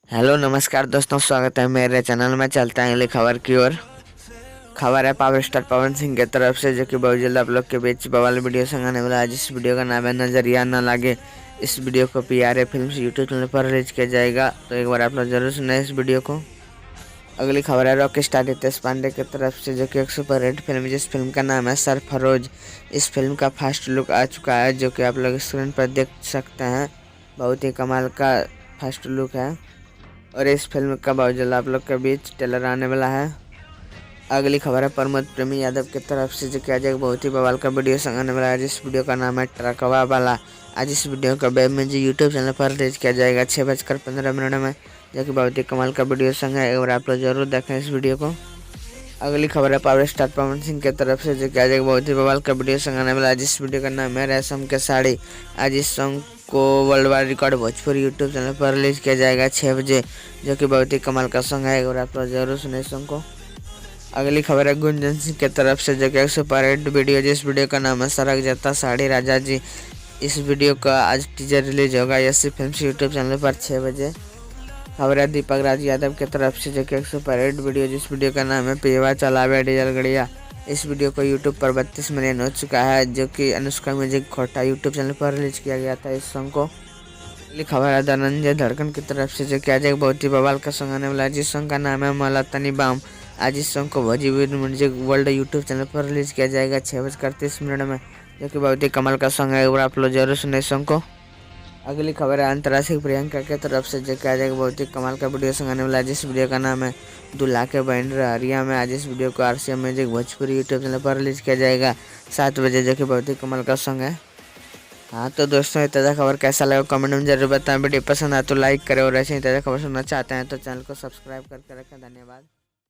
Hello नमस्कार दोस्तों, स्वागत है मेरे चैनल में। चलते हैं अगली खबर की ओर। खबर है पावर स्टार पवन सिंह की तरफ से, जो कि बहुत जल्द आप लोग के बीच बवाल वीडियो संग आने वाला है। जिस वीडियो का नाम है नजरिया न लागे। इस वीडियो को PRA फिल्म्स यूट्यूब चैनल पर रिलीज किया जाएगा, तो एक बार आप लोग जरूर सुने इस वीडियो को। अगली खबर है रॉक स्टार रितेश पांडे की तरफ से, जो कि एक सुपर हिट फिल्म, जिस फिल्म का नाम है सरफरोज। इस फिल्म का फर्स्ट लुक आ चुका है, जो कि आप लोग स्क्रीन पर देख सकते हैं। बहुत ही कमाल का फर्स्ट लुक है और इस फिल्म का बहुत जल्द आप लोग के बीच ट्रेलर आने वाला है। अगली खबर है प्रमोद प्रेमी यादव की तरफ से, जो कि आज एक बहुत ही बवाल का वीडियो संग आने वाला है। जिस वीडियो का नाम है ट्रकवा वाला। आज इस वीडियो का वेब में जो यूट्यूब चैनल पर रिलीज किया जाएगा 6:15 में, जो कि बहुत ही कमाल का वीडियो संग है और आप लोग जरूर देखें इस वीडियो को। अगली खबर है पावर स्टार पवन सिंह की तरफ से, जो कि आज एक बहुत ही बवाल का वीडियो संग आने वाला है। जिस वीडियो का नाम है रेशम के साड़ी। आज इस सॉन्ग को world wide record Bhojpuri YouTube channel पर रिलीज किया जाएगा 6 बजे, जो कि बहुत ही कमाल का सॉन्ग है और आप लोग जरूर सुने इस सॉन्ग को। अगली खबर है गुंजन सिंह की तरफ से, जो कि एक सुपर हिट वीडियो, जिस वीडियो का नाम है सरक जाता साड़ी राजा जी। इस वीडियो का आज टीजर रिलीज होगा यसी फिल्म्स यूट्यूब चैनल पर 6 बजे। खबर है दीपक राज यादव की तरफ से, जो कि एक सुपर हिट वीडियो, जिस वीडियो का नाम है पीवा चलावे डीजल गड़िया। इस वीडियो को यूट्यूब पर 32 मिलियन हो चुका है, जो कि अनुष्का म्यूजिक खोटा यूट्यूब चैनल पर रिलीज किया गया था इस सॉन्ग को। अगली खबर है धनंजय धड़कन की तरफ से, जो कि आज एक बहुत ही बवाल का सॉन्ग आने वाला है। जिस सॉन्ग का नाम है मला तनी बाम। आज इस सॉन्ग को Bhojpuri music world YouTube channel पर रिलीज किया जाएगा 6:30 में, जो कि बहुत ही कमाल का सॉन्ग है और आप लोग जरूर सुने इस सॉन्ग को। अगली खबर है अंतर्राष्ट्रीय प्रियंका की तरफ से, जो कि आज एक बहुत ही कमाल का वीडियो संग आने वाला है। जिस वीडियो का नाम है दूल्हा के बैंड्रा हरिया में। आज इस वीडियो को RCM music Bhojpuri YouTube channel पर रिलीज किया जाएगा 7 बजे, जो कि बहुत ही कमाल का सॉन्ग है। हाँ तो दोस्तों, ये ताज़ा खबर कैसा लगा कमेंट में जरूर बताएं। वीडियो पसंद आए तो लाइक करें और ऐसे ही ताज़ा खबर सुनना चाहते हैं तो चैनल को सब्सक्राइब करके रखें। धन्यवाद।